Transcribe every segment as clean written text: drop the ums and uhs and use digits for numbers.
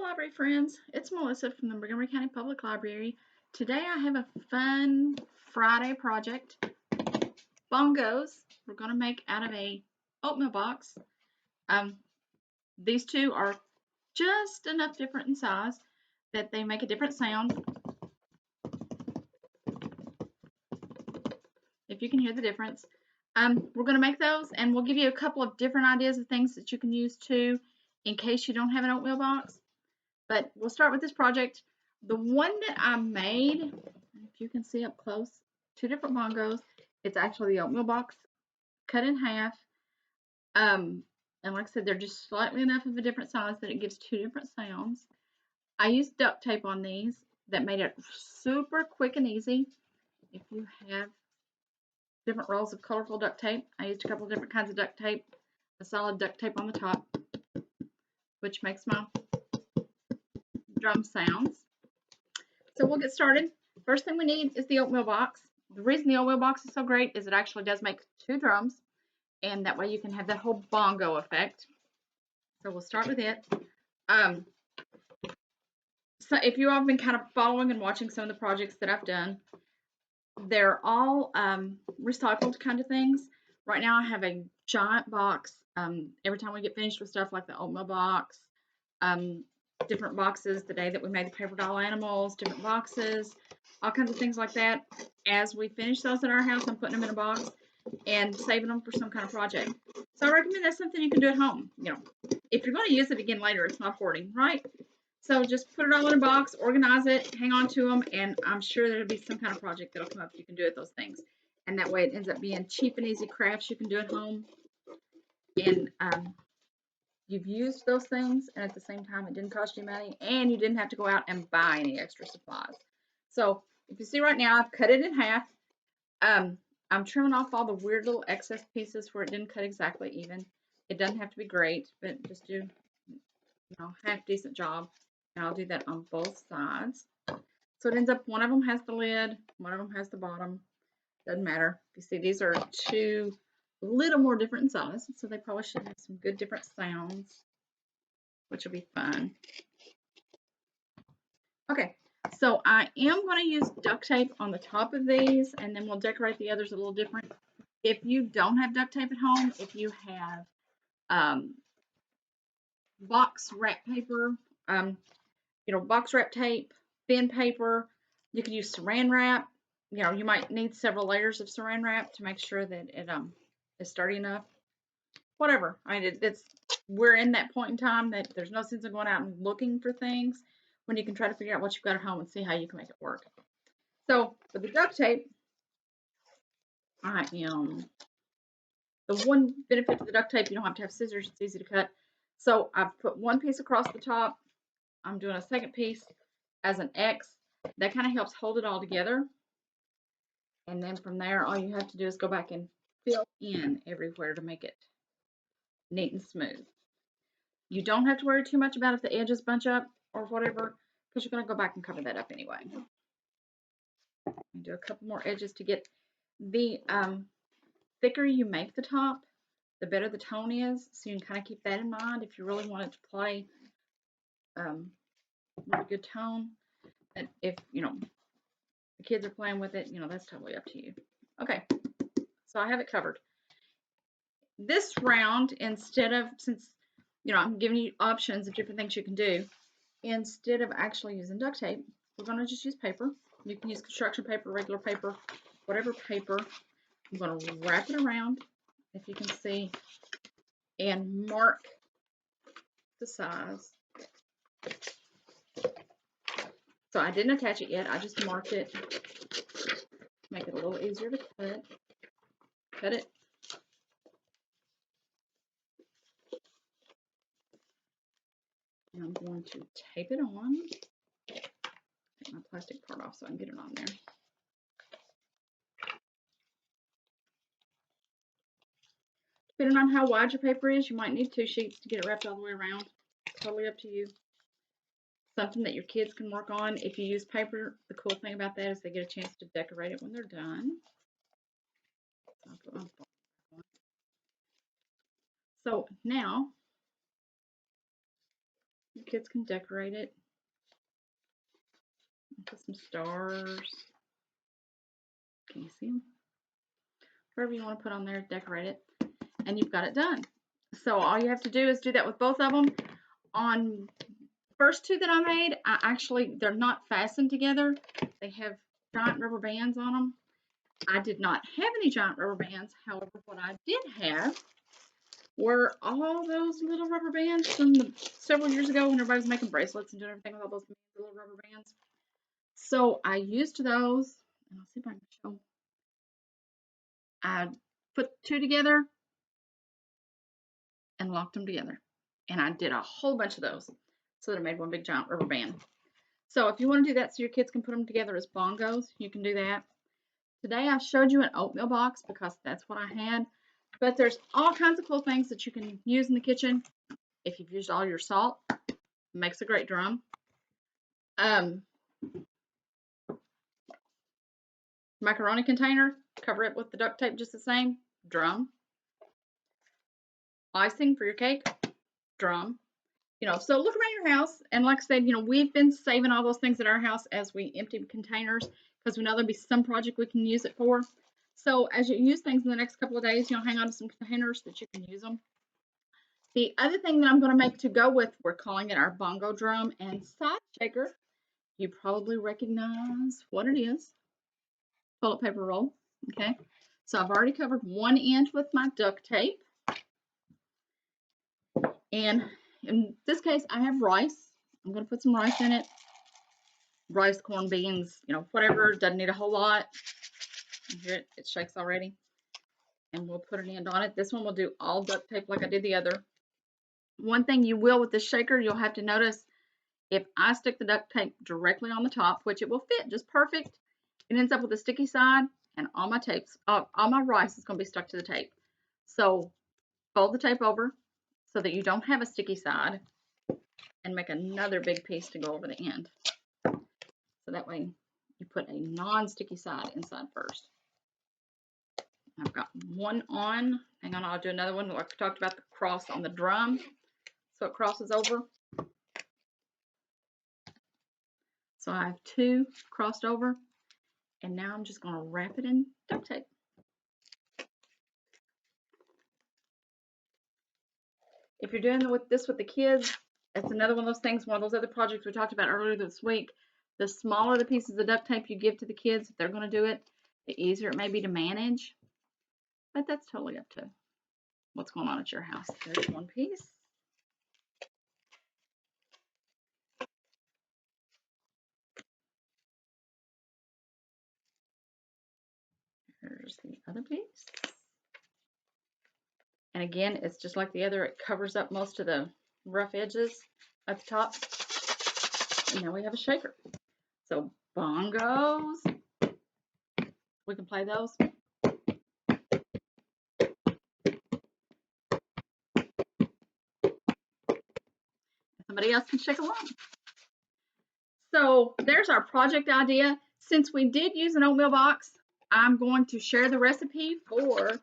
library friends, it's Melissa from the Montgomery County Public Library. Today I have a fun Friday project. Bongos we're going to make out of a oatmeal box. These two are just enough different in size that they make a different sound. If you can hear the difference. We're going to make those and we'll give you a couple of different ideas of things that you can use too in case you don't have an oatmeal box. But we'll start with this project. The one that I made, if you can see up close, two different bongos. It's actually the oatmeal box cut in half. And like I said, they're just slightly enough of a different size that it gives two different sounds. I used duct tape on these that made it super quick and easy. If you have different rolls of colorful duct tape, I used a couple of different kinds of duct tape. A solid duct tape on the top, which makes my drum sounds. So we'll get started. First thing we need is the oatmeal box. The reason the oatmeal box is so great is it actually does make two drums, and that way you can have that whole bongo effect. So we'll start with it. So if you all have been kind of following and watching some of the projects that I've done, they're all recycled kind of things. Right now I have a giant box. Every time we get finished with stuff like the oatmeal box, different boxes, the day that we made the paper doll animals, different boxes, all kinds of things like that. As we finish those in our house, I'm putting them in a box and saving them for some kind of project. So I recommend that's something you can do at home. You know, if you're going to use it again later, it's not hoarding, right? So just put it all in a box, organize it, hang on to them, and I'm sure there'll be some kind of project that'll come up you can do with those things. And that way it ends up being cheap and easy crafts you can do at home. And you've used those things, and at the same time, it didn't cost you money, and you didn't have to go out and buy any extra supplies. So if you see right now, I've cut it in half. I'm trimming off all the weird little excess pieces where it didn't cut exactly even. It doesn't have to be great, but just do, half decent job. And I'll do that on both sides. So it ends up, one of them has the lid, one of them has the bottom. Doesn't matter. You see, these are two a little more different in size, so they probably should have some good different sounds, which will be fun. Okay, so I am going to use duct tape on the top of these, and then we'll decorate the others a little different. If you don't have duct tape at home, if you have box wrap paper, box wrap tape, thin paper, you can use saran wrap. You might need several layers of saran wrap to make sure that it is sturdy enough. Whatever. I mean, we're in that point in time that there's no sense in going out and looking for things when you can try to figure out what you've got at home and see how you can make it work. So for the duct tape, the one benefit of the duct tape, you don't have to have scissors. It's easy to cut. So I've put one piece across the top. I'm doing a second piece as an X. That kind of helps hold it all together. And then from there, all you have to do is go back and fill in everywhere to make it neat and smooth. You don't have to worry too much about if the edges bunch up or whatever, because you're going to go back and cover that up anyway. Do a couple more edges to get the thicker you make the top, the better the tone is. So you can kind of keep that in mind if you really want it to play with a good tone. And if the kids are playing with it, that's totally up to you. Okay, so I have it covered. This round, instead of, since I'm giving you options of different things you can do, instead of actually using duct tape, we're going to just use paper. You can use construction paper, regular paper, whatever paper. I'm going to wrap it around, if you can see, and mark the size. So I didn't attach it yet. I just marked it. Make it a little easier to cut. Cut it. And I'm going to tape it on. Take my plastic part off so I can get it on there. Depending on how wide your paper is, you might need 2 sheets to get it wrapped all the way around. Totally up to you. Something that your kids can work on. If you use paper, the cool thing about that is they get a chance to decorate it when they're done. So now, kids can decorate it. Put some stars. Can you see them? Whatever you want to put on there, decorate it. And you've got it done. So all you have to do is do that with both of them. On first two that I made, they're not fastened together. They have giant rubber bands on them. I did not have any giant rubber bands. However, what I did have were all those little rubber bands from several years ago when everybody was making bracelets and doing everything with all those little rubber bands. So I used those, and I'll see if I can show. I put two together and locked them together. And I did a whole bunch of those so that I made one big giant rubber band. So if you want to do that so your kids can put them together as bongos, you can do that. Today I showed you an oatmeal box because that's what I had. But there's all kinds of cool things that you can use in the kitchen. If you've used all your salt, it makes a great drum. Macaroni container, cover it with the duct tape just the same, drum. Icing for your cake, drum. So look around your house, and like I said, we've been saving all those things at our house as we empty containers because we know there'll be some project we can use it for. So as you use things in the next couple of days, hang on to some containers that you can use them. The other thing that I'm going to make to go with, we're calling it our bongo drum and side shaker. You probably recognize what it is. Toilet paper roll. Okay. So I've already covered one end with my duct tape. And in this case, I have rice. I'm going to put some rice in it. Rice, corn, beans, whatever. Doesn't need a whole lot. Here it shakes already. And we'll put an end on it. This one will do all duct tape like I did the other. One thing you will with this shaker, you'll have to notice if I stick the duct tape directly on the top, which it will fit just perfect, it ends up with a sticky side, and all my rice is going to be stuck to the tape. So fold the tape over so that you don't have a sticky side, and make another big piece to go over the end. So that way you put a non-sticky side inside first. I've got one on. Hang on, I'll do another one. Like we talked about the cross on the drum, so it crosses over. So I have two crossed over, and now I'm just going to wrap it in duct tape. If you're doing this with the kids, it's another one of those things, one of those other projects we talked about earlier this week. The smaller the pieces of duct tape you give to the kids, if they're going to do it, the easier it may be to manage. But that's totally up to what's going on at your house. There's one piece. Here's the other piece. And again, it's just like the other. It covers up most of the rough edges at the top. And now we have a shaker. So bongos. We can play those. Somebody else can shake along. So there's our project idea. Since we did use an oatmeal box, I'm going to share the recipe for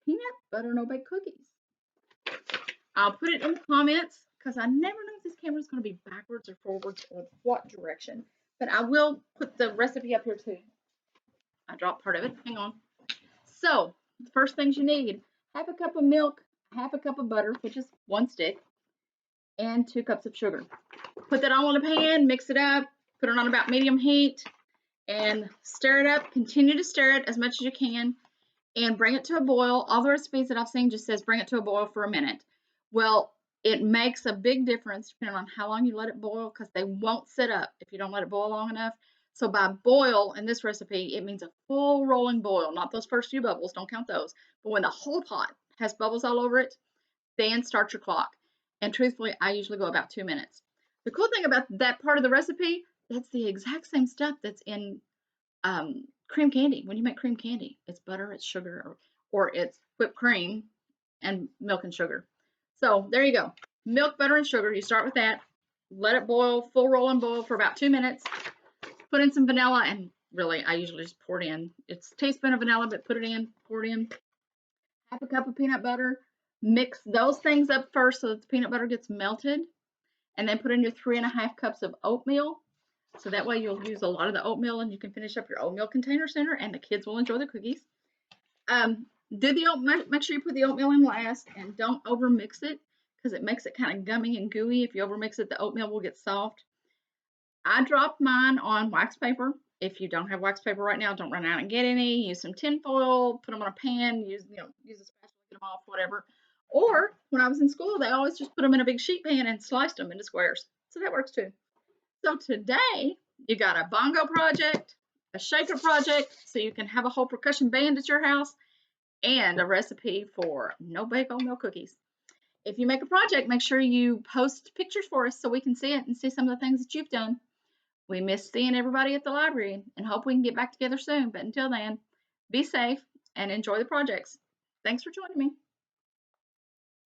peanut butter no bake cookies. I'll put it in the comments because I never know if this camera is going to be backwards or forwards or what direction. But I will put the recipe up here too. I dropped part of it. Hang on. So the first things you need: half a cup of milk, half a cup of butter, which is 1 stick, and 2 cups of sugar. Put that all in a pan, mix it up, put it on about medium heat, and stir it up. Continue to stir it as much as you can, and bring it to a boil. All the recipes that I've seen just says bring it to a boil for a minute. Well, it makes a big difference depending on how long you let it boil, because they won't sit up if you don't let it boil long enough. So by boil in this recipe, it means a full rolling boil, not those first few bubbles, don't count those. But when the whole pot has bubbles all over it, then start your clock. And truthfully, I usually go about 2 minutes. The cool thing about that part of the recipe, that's the exact same stuff that's in cream candy. When you make cream candy, it's butter, it's sugar, or it's whipped cream and milk and sugar. So there you go. Milk, butter, and sugar. You start with that. Let it boil, full roll and boil for about 2 minutes. Put in some vanilla, and really, I usually just pour it in. It's a teaspoon of vanilla, but put it in, pour it in. Half a cup of peanut butter. Mix those things up first so that the peanut butter gets melted. and then put in your 3½ cups of oatmeal. So that way you'll use a lot of the oatmeal and you can finish up your oatmeal container sooner and the kids will enjoy the cookies. Do the oatmeal, make sure you put the oatmeal in last and don't over mix it because it makes it kind of gummy and gooey. If you over mix it, the oatmeal will get soft. I dropped mine on wax paper. If you don't have wax paper right now, don't run out and get any. Use some tin foil, put them on a pan, use a spatula, get them off, whatever. Or when I was in school, they always just put them in a big sheet pan and sliced them into squares. So that works too. So today you got a bongo project, a shaker project, so you can have a whole percussion band at your house, and a recipe for no bake oatmeal cookies. If you make a project, make sure you post pictures for us so we can see it and see some of the things that you've done. We miss seeing everybody at the library and hope we can get back together soon. But until then, be safe and enjoy the projects. Thanks for joining me.